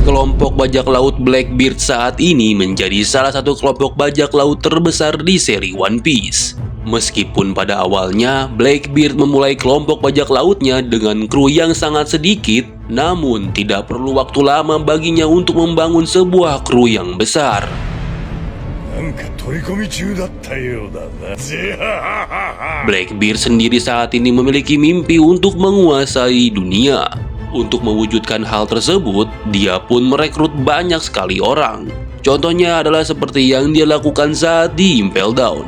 Kelompok bajak laut Blackbeard saat ini menjadi salah satu kelompok bajak laut terbesar di seri One Piece. Meskipun pada awalnya Blackbeard memulai kelompok bajak lautnya dengan kru yang sangat sedikit, namun tidak perlu waktu lama baginya untuk membangun sebuah kru yang besar. Blackbeard sendiri saat ini memiliki mimpi untuk menguasai dunia. Untuk mewujudkan hal tersebut, dia pun merekrut banyak sekali orang. Contohnya adalah seperti yang dia lakukan saat di Impel Down.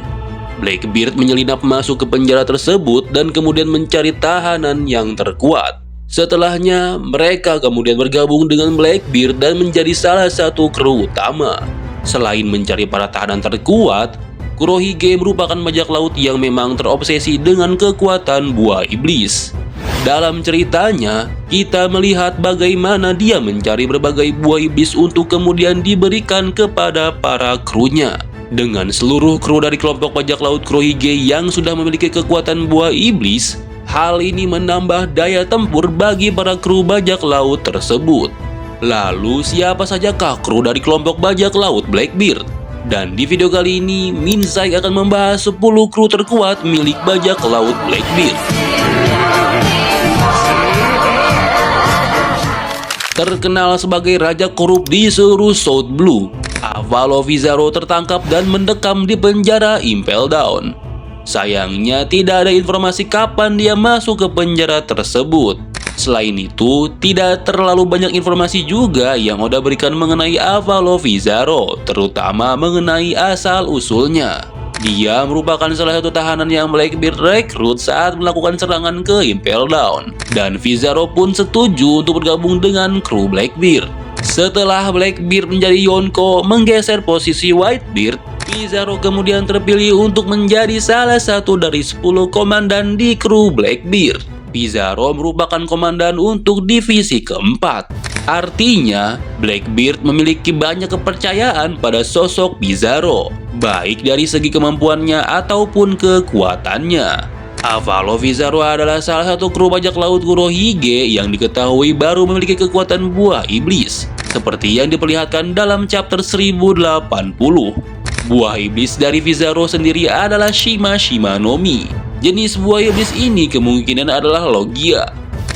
Blackbeard menyelinap masuk ke penjara tersebut dan kemudian mencari tahanan yang terkuat. Setelahnya, mereka kemudian bergabung dengan Blackbeard dan menjadi salah satu kru utama. Selain mencari para tahanan terkuat, Kurohige merupakan bajak laut yang memang terobsesi dengan kekuatan buah iblis. Dalam ceritanya, kita melihat bagaimana dia mencari berbagai buah iblis untuk kemudian diberikan kepada para krunya. Dengan seluruh kru dari kelompok bajak laut Kurohige yang sudah memiliki kekuatan buah iblis, hal ini menambah daya tempur bagi para kru bajak laut tersebut. Lalu siapa sajakah kru dari kelompok bajak laut Blackbeard? Dan di video kali ini, Minsai akan membahas 10 kru terkuat milik bajak laut Blackbeard. Terkenal sebagai raja korup di seluruh South Blue, Avalovizarro tertangkap dan mendekam di penjara Impel Down. Sayangnya tidak ada informasi kapan dia masuk ke penjara tersebut. Selain itu, tidak terlalu banyak informasi juga yang Oda berikan mengenai Avalovizarro, terutama mengenai asal-usulnya. Dia merupakan salah satu tahanan yang Blackbeard rekrut saat melakukan serangan ke Impel Down, dan Vizarro pun setuju untuk bergabung dengan kru Blackbeard. Setelah Blackbeard menjadi Yonko menggeser posisi Whitebeard, Vizarro kemudian terpilih untuk menjadi salah satu dari 10 komandan di kru Blackbeard. Vizarro merupakan komandan untuk divisi keempat. Artinya, Blackbeard memiliki banyak kepercayaan pada sosok Vizarro, baik dari segi kemampuannya ataupun kekuatannya. Avalovizarro adalah salah satu kru bajak laut Kurohige yang diketahui baru memiliki kekuatan buah iblis, seperti yang diperlihatkan dalam chapter 1080. Buah iblis dari Vizarro sendiri adalah Shima Shimanomi. Jenis buah iblis ini kemungkinan adalah Logia,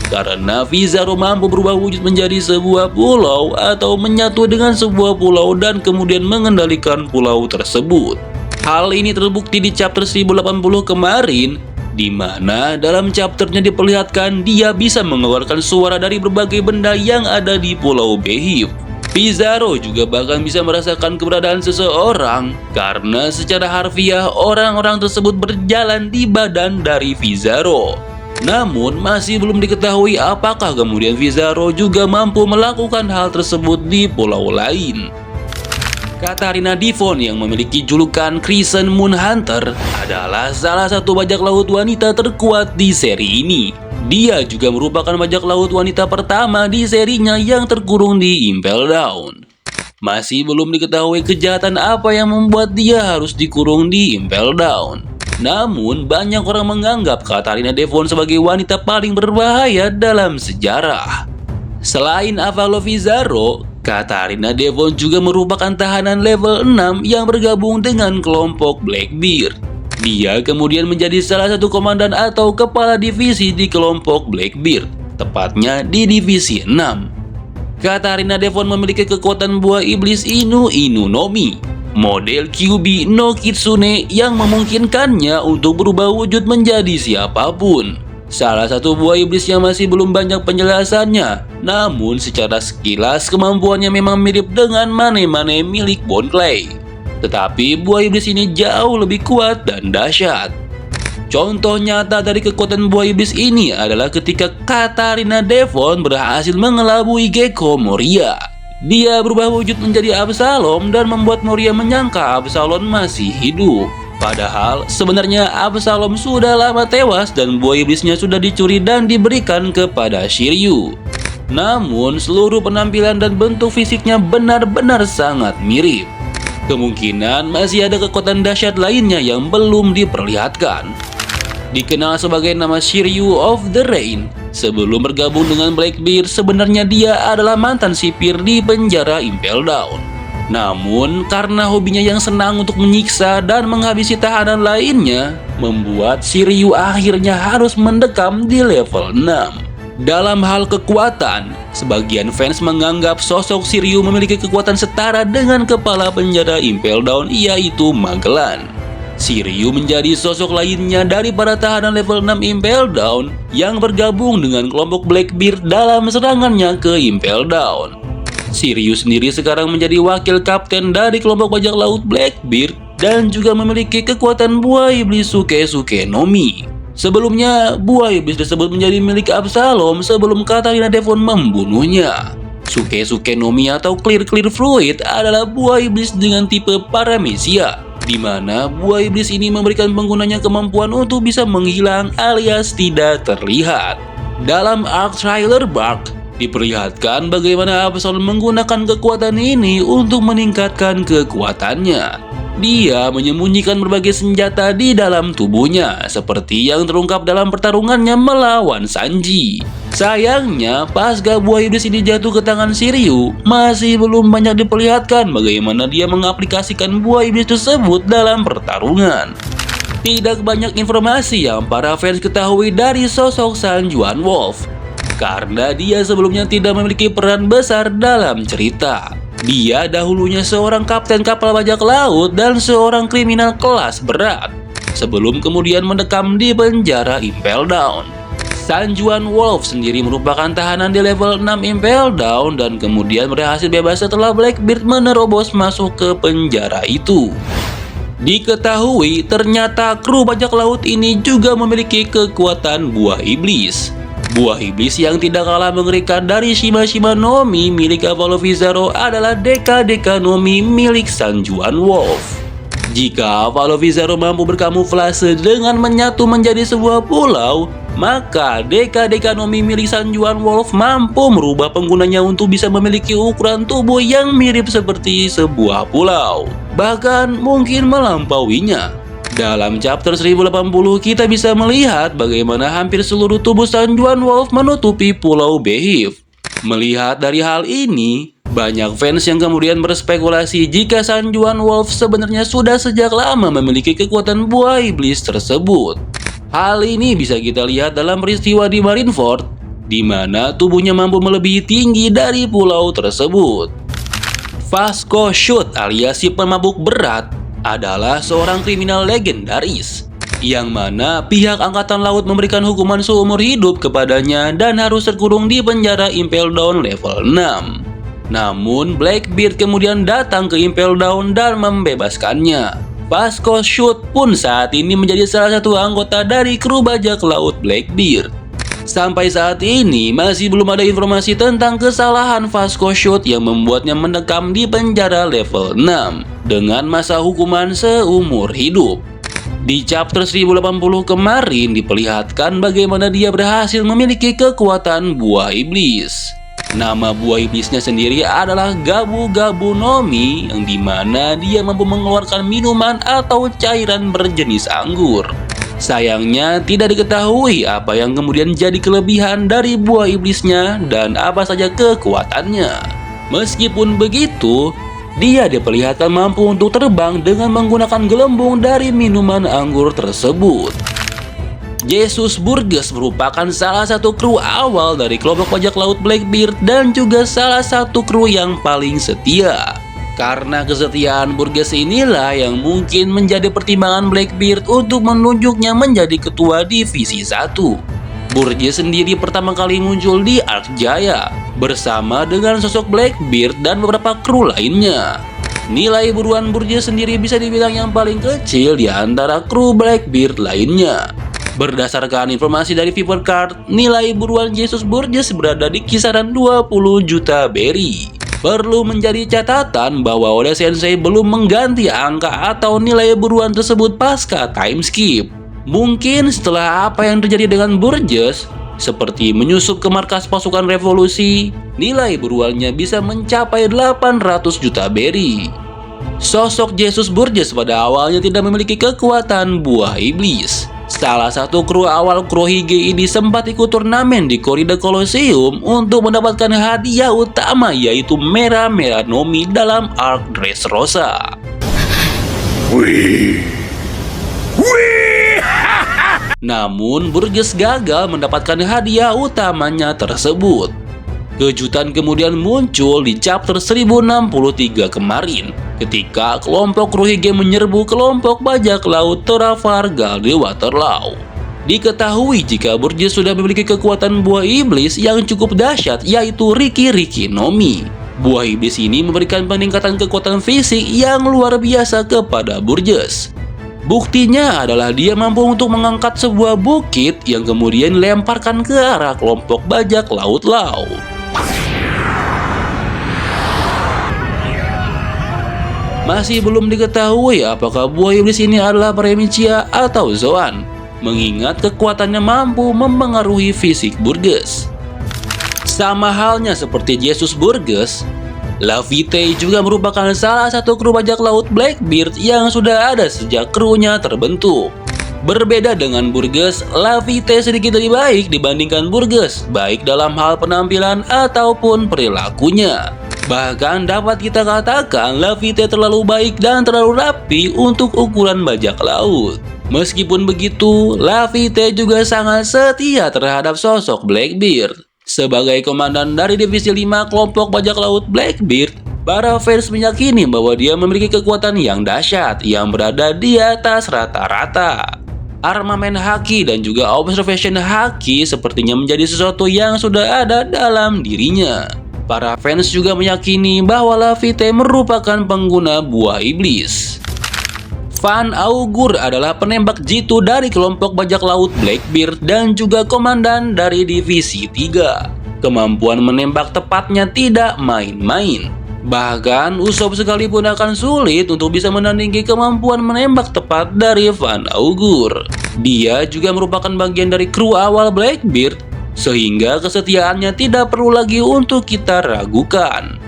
karena Vizarro mampu berubah wujud menjadi sebuah pulau atau menyatu dengan sebuah pulau dan kemudian mengendalikan pulau tersebut. Hal ini terbukti di chapter 1080 kemarin, di mana dalam chapternya diperlihatkan dia bisa mengeluarkan suara dari berbagai benda yang ada di Pulau Behip. Vizarro juga bahkan bisa merasakan keberadaan seseorang karena secara harfiah orang-orang tersebut berjalan di badan dari Vizarro. Namun masih belum diketahui apakah kemudian Vizarro juga mampu melakukan hal tersebut di pulau lain. Katarina Devon yang memiliki julukan Crescent Moon Hunter adalah salah satu bajak laut wanita terkuat di seri ini. Dia juga merupakan bajak laut wanita pertama di serinya yang terkurung di Impel Down. Masih belum diketahui kejahatan apa yang membuat dia harus dikurung di Impel Down. Namun, banyak orang menganggap Katarina Devon sebagai wanita paling berbahaya dalam sejarah. Selain Avalovizarro, Katarina Devon juga merupakan tahanan level 6 yang bergabung dengan kelompok Blackbeard. Dia kemudian menjadi salah satu komandan atau kepala divisi di kelompok Blackbeard, tepatnya di divisi 6. Katarina Devon memiliki kekuatan buah iblis Inu Inu Nomi, model Kyuubi no Kitsune yang memungkinkannya untuk berubah wujud menjadi siapapun. Salah satu buah iblis yang masih belum banyak penjelasannya, namun secara sekilas kemampuannya memang mirip dengan Mane-Mane milik Bon Clay. Tetapi buah iblis ini jauh lebih kuat dan dahsyat. Contoh nyata dari kekuatan buah iblis ini adalah ketika Katarina Devon berhasil mengelabui Gecko Moria. Dia berubah wujud menjadi Absalom dan membuat Moria menyangka Absalom masih hidup. Padahal sebenarnya Absalom sudah lama tewas dan buah iblisnya sudah dicuri dan diberikan kepada Shiryu. Namun seluruh penampilan dan bentuk fisiknya benar-benar sangat mirip. Kemungkinan masih ada kekuatan dahsyat lainnya yang belum diperlihatkan. Dikenal sebagai nama Shiryu of the Rain, Sebelum bergabung dengan Blackbeard, sebenarnya dia adalah mantan sipir di penjara Impel Down. Namun, karena hobinya yang senang untuk menyiksa dan menghabisi tahanan lainnya, membuat Shiryu akhirnya harus mendekam di level 6. Dalam hal kekuatan, sebagian fans menganggap sosok Shiryu memiliki kekuatan setara dengan kepala penjara Impel Down, yaitu Magellan. Shiryu menjadi sosok lainnya dari para tahanan level 6 Impel Down yang bergabung dengan kelompok Blackbeard dalam serangannya ke Impel Down. Shiryu sendiri sekarang menjadi wakil kapten dari kelompok bajak laut Blackbeard dan juga memiliki kekuatan buah iblis Suke no Mi. Sebelumnya, buah iblis tersebut menjadi milik Absalom sebelum Katarina Devon membunuhnya. Suke no Mi atau Clear Fluid adalah buah iblis dengan tipe Paramecia, di mana buah iblis ini memberikan penggunanya kemampuan untuk bisa menghilang alias tidak terlihat. Dalam arc trailer Bark, diperlihatkan bagaimana Absalom menggunakan kekuatan ini untuk meningkatkan kekuatannya. Dia menyembunyikan berbagai senjata di dalam tubuhnya, seperti yang terungkap dalam pertarungannya melawan Sanji. Sayangnya, pasca buah iblis ini jatuh ke tangan Shiryu, masih belum banyak diperlihatkan bagaimana dia mengaplikasikan buah iblis tersebut dalam pertarungan. Tidak banyak informasi yang para fans ketahui dari sosok Sanjuan Wolf, karena dia sebelumnya tidak memiliki peran besar dalam cerita. Dia dahulunya seorang kapten kapal bajak laut dan seorang kriminal kelas berat, sebelum kemudian mendekam di penjara Impel Down. Sanjuan Wolf sendiri merupakan tahanan di level 6 Impel Down dan kemudian berhasil bebas setelah Blackbeard menerobos masuk ke penjara itu. Diketahui ternyata kru bajak laut ini juga memiliki kekuatan buah iblis. Buah iblis yang tidak kalah mengerikan dari Shima no Mi milik Avalovizaro adalah Deka no Mi milik Sanjuan Wolf. Jika Avalovizaro mampu berkamuflase dengan menyatu menjadi sebuah pulau, maka Deka no Mi milik Sanjuan Wolf mampu merubah penggunanya untuk bisa memiliki ukuran tubuh yang mirip seperti sebuah pulau, bahkan mungkin melampauinya. Dalam chapter 1080 kita bisa melihat bagaimana hampir seluruh tubuh Sanjuan Wolf menutupi Pulau Beheef. Melihat dari hal ini, banyak fans yang kemudian berspekulasi jika Sanjuan Wolf sebenarnya sudah sejak lama memiliki kekuatan buah iblis tersebut. Hal ini bisa kita lihat dalam peristiwa di Marineford, di mana tubuhnya mampu melebihi tinggi dari pulau tersebut. Vasco Shoot alias si pemabuk berat adalah seorang kriminal legendaris, yang mana pihak Angkatan Laut memberikan hukuman seumur hidup kepadanya dan harus terkurung di penjara Impel Down level 6. Namun Blackbeard kemudian datang ke Impel Down dan membebaskannya. Vasco Shoot pun saat ini menjadi salah satu anggota dari kru bajak laut Blackbeard. Sampai saat ini masih belum ada informasi tentang kesalahan Vasco Shoot yang membuatnya mendekam di penjara level 6 dengan masa hukuman seumur hidup. Di chapter 1080 kemarin diperlihatkan bagaimana dia berhasil memiliki kekuatan buah iblis. Nama buah iblisnya sendiri adalah Gabu no Mi, yang dimana dia mampu mengeluarkan minuman atau cairan berjenis anggur. Sayangnya tidak diketahui apa yang kemudian jadi kelebihan dari buah iblisnya dan apa saja kekuatannya. Meskipun begitu, dia diperlihatkan mampu untuk terbang dengan menggunakan gelembung dari minuman anggur tersebut. Jesus Burgess merupakan salah satu kru awal dari kelompok bajak laut Blackbeard dan juga salah satu kru yang paling setia. Karena kesetiaan Burgess inilah yang mungkin menjadi pertimbangan Blackbeard untuk menunjuknya menjadi ketua divisi 1. Burgess sendiri pertama kali muncul di Arc Jaya bersama dengan sosok Blackbeard dan beberapa kru lainnya. Nilai buruan Burgess sendiri bisa dibilang yang paling kecil di antara kru Blackbeard lainnya. Berdasarkan informasi dari Fever Card, nilai buruan Jesus Burgess berada di kisaran 20 juta berry. Perlu menjadi catatan bahwa Oda Sensei belum mengganti angka atau nilai buruan tersebut pasca time skip. Mungkin setelah apa yang terjadi dengan Burgess, seperti menyusup ke markas pasukan revolusi, nilai buruannya bisa mencapai 800 juta berry. Sosok Jesus Burgess pada awalnya tidak memiliki kekuatan buah iblis. Salah satu kru awal Kurohige ini sempat ikut turnamen di Corrida Colosseum untuk mendapatkan hadiah utama, yaitu Mera Mera Nomi dalam arc Dressrosa. Namun Burgess gagal mendapatkan hadiah utamanya tersebut. Kejutan kemudian muncul di chapter 1063 kemarin, ketika kelompok Kurohige menyerbu kelompok bajak laut Trafalgar di Waterloo. Diketahui jika Burgess sudah memiliki kekuatan buah iblis yang cukup dahsyat, yaitu Riki Nomi. Buah iblis ini memberikan peningkatan kekuatan fisik yang luar biasa kepada Burgess. Buktinya adalah dia mampu untuk mengangkat sebuah bukit yang kemudian dilemparkan ke arah kelompok bajak laut Law. Masih belum diketahui apakah buah iblis ini adalah Primicia atau Zoan, mengingat kekuatannya mampu mempengaruhi fisik Burgess. Sama halnya seperti Jesus Burgess, Lavitte juga merupakan salah satu kru bajak laut Blackbeard yang sudah ada sejak krunya terbentuk. Berbeda dengan Burgess, Lavitte sedikit lebih baik dibandingkan Burgess, baik dalam hal penampilan ataupun perilakunya. Bahkan dapat kita katakan Lavitte terlalu baik dan terlalu rapi untuk ukuran bajak laut. Meskipun begitu, Lavitte juga sangat setia terhadap sosok Blackbeard. Sebagai komandan dari divisi 5 kelompok bajak laut Blackbeard, para fans meyakini bahwa dia memiliki kekuatan yang dahsyat yang berada di atas rata-rata. Armamen haki dan juga observation haki sepertinya menjadi sesuatu yang sudah ada dalam dirinya. Para fans juga meyakini bahwa Lavitte merupakan pengguna buah iblis. Van Augur adalah penembak jitu dari kelompok bajak laut Blackbeard dan juga komandan dari divisi 3. Kemampuan menembak tepatnya tidak main-main. Bahkan Usopp sekalipun akan sulit untuk bisa menandingi kemampuan menembak tepat dari Van Augur. Dia juga merupakan bagian dari kru awal Blackbeard, sehingga kesetiaannya tidak perlu lagi untuk kita ragukan.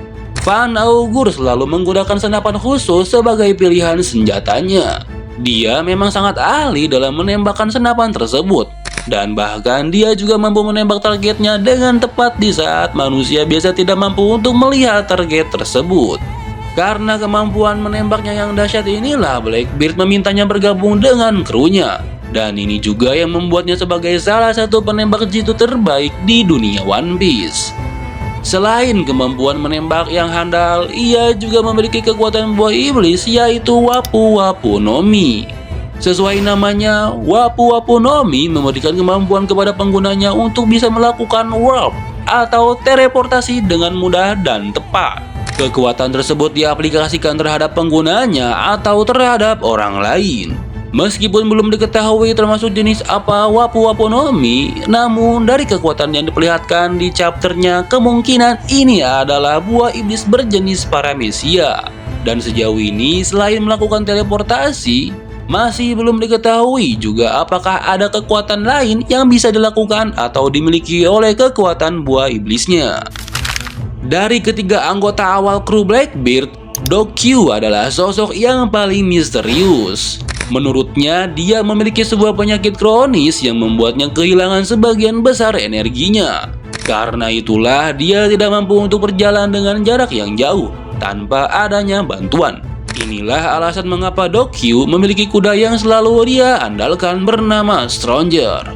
Van Augur selalu menggunakan senapan khusus sebagai pilihan senjatanya. Dia memang sangat ahli dalam menembakkan senapan tersebut, dan bahkan dia juga mampu menembak targetnya dengan tepat di saat manusia biasa tidak mampu untuk melihat target tersebut. Karena kemampuan menembaknya yang dahsyat inilah Blackbeard memintanya bergabung dengan krunya. Dan ini juga yang membuatnya sebagai salah satu penembak jitu terbaik di dunia One Piece. Selain kemampuan menembak yang handal, ia juga memiliki kekuatan buah iblis, yaitu Wapu Wapu Nomi. Sesuai namanya, Wapu Wapu Nomi memberikan kemampuan kepada penggunanya untuk bisa melakukan warp atau teleportasi dengan mudah dan tepat. Kekuatan tersebut diaplikasikan terhadap penggunanya atau terhadap orang lain. Meskipun belum diketahui termasuk jenis apa Wapu Wapu Nomi, namun dari kekuatan yang diperlihatkan di chapternya, kemungkinan ini adalah buah iblis berjenis Paramecia. Dan sejauh ini, selain melakukan teleportasi, masih belum diketahui juga apakah ada kekuatan lain yang bisa dilakukan atau dimiliki oleh kekuatan buah iblisnya. Dari ketiga anggota awal kru Blackbeard, Dokkyu adalah sosok yang paling misterius. Menurutnya, dia memiliki sebuah penyakit kronis yang membuatnya kehilangan sebagian besar energinya. Karena itulah, dia tidak mampu untuk berjalan dengan jarak yang jauh tanpa adanya bantuan. Inilah alasan mengapa Dokkyu memiliki kuda yang selalu dia andalkan bernama Stronger.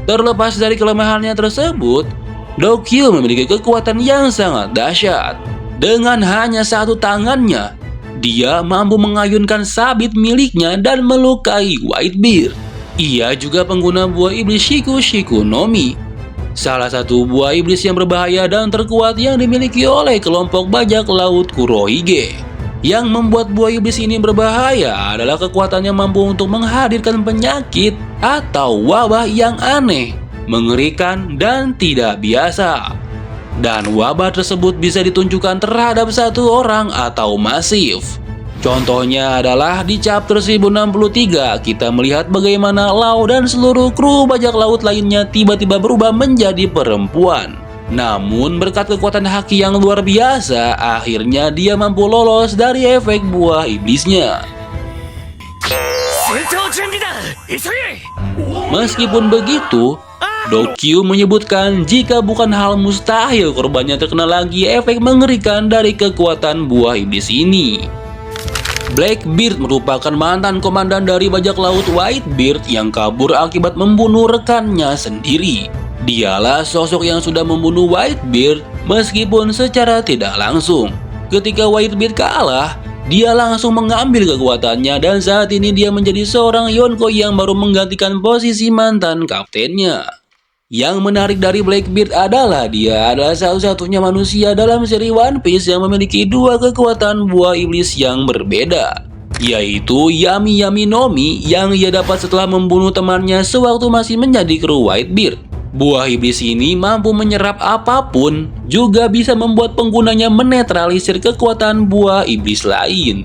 Terlepas dari kelemahannya tersebut, Dokkyu memiliki kekuatan yang sangat dahsyat. Dengan hanya satu tangannya, dia mampu mengayunkan sabit miliknya dan melukai Whitebeard. Ia juga pengguna buah iblis Shiku Nomi, salah satu buah iblis yang berbahaya dan terkuat yang dimiliki oleh kelompok bajak laut Kurohige. Yang membuat buah iblis ini berbahaya adalah kekuatannya mampu untuk menghadirkan penyakit atau wabah yang aneh, mengerikan, dan tidak biasa. Dan wabah tersebut bisa ditunjukkan terhadap satu orang atau masif. Contohnya adalah di chapter 1063, kita melihat bagaimana Law dan seluruh kru bajak laut lainnya tiba-tiba berubah menjadi perempuan. Namun berkat kekuatan haki yang luar biasa, akhirnya dia mampu lolos dari efek buah iblisnya. Meskipun begitu, Dokyu menyebutkan jika bukan hal mustahil korbannya terkena lagi efek mengerikan dari kekuatan buah iblis ini. Blackbeard merupakan mantan komandan dari bajak laut Whitebeard yang kabur akibat membunuh rekannya sendiri. Dialah sosok yang sudah membunuh Whitebeard meskipun secara tidak langsung. Ketika Whitebeard kalah, dia langsung mengambil kekuatannya dan saat ini dia menjadi seorang Yonko yang baru menggantikan posisi mantan kaptennya. Yang menarik dari Blackbeard adalah dia adalah satu-satunya manusia dalam seri One Piece yang memiliki dua kekuatan buah iblis yang berbeda, yaitu Yami Yami no Mi yang ia dapat setelah membunuh temannya sewaktu masih menjadi kru Whitebeard. Buah iblis ini mampu menyerap apapun, juga bisa membuat penggunanya menetralisir kekuatan buah iblis lain.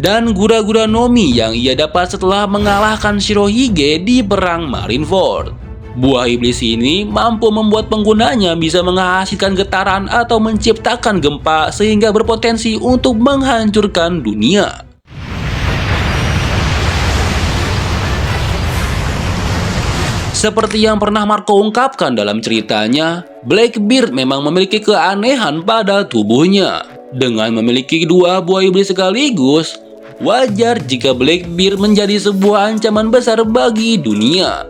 Dan Gura Gura no Mi yang ia dapat setelah mengalahkan Shirohige di perang Marineford. Buah iblis ini mampu membuat penggunanya bisa menghasilkan getaran atau menciptakan gempa sehingga berpotensi untuk menghancurkan dunia. Seperti yang pernah Marco ungkapkan dalam ceritanya, Blackbeard memang memiliki keanehan pada tubuhnya. Dengan memiliki dua buah iblis sekaligus, wajar jika Blackbeard menjadi sebuah ancaman besar bagi dunia.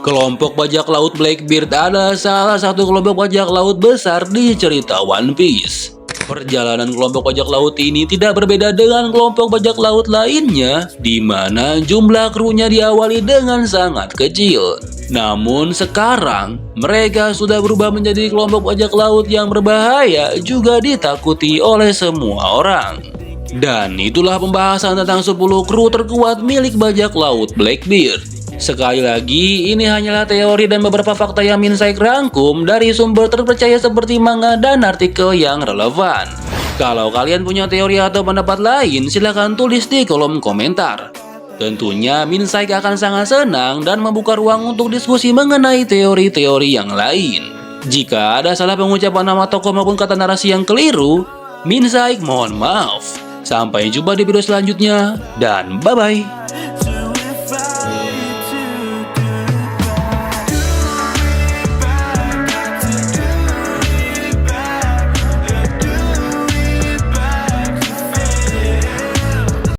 Kelompok bajak laut Blackbeard adalah salah satu kelompok bajak laut besar di cerita One Piece. Perjalanan kelompok bajak laut ini tidak berbeda dengan kelompok bajak laut lainnya, di mana jumlah krunya diawali dengan sangat kecil. Namun sekarang, mereka sudah berubah menjadi kelompok bajak laut yang berbahaya juga ditakuti oleh semua orang. Dan itulah pembahasan tentang 10 kru terkuat milik bajak laut Blackbeard. Sekali lagi, ini hanyalah teori dan beberapa fakta yang Minsai rangkum dari sumber terpercaya seperti manga dan artikel yang relevan. Kalau kalian punya teori atau pendapat lain, silahkan tulis di kolom komentar. Tentunya Minsai akan sangat senang dan membuka ruang untuk diskusi mengenai teori-teori yang lain. Jika ada salah pengucapan nama tokoh maupun kata narasi yang keliru, Minsai mohon maaf. Sampai jumpa di video selanjutnya, dan bye-bye.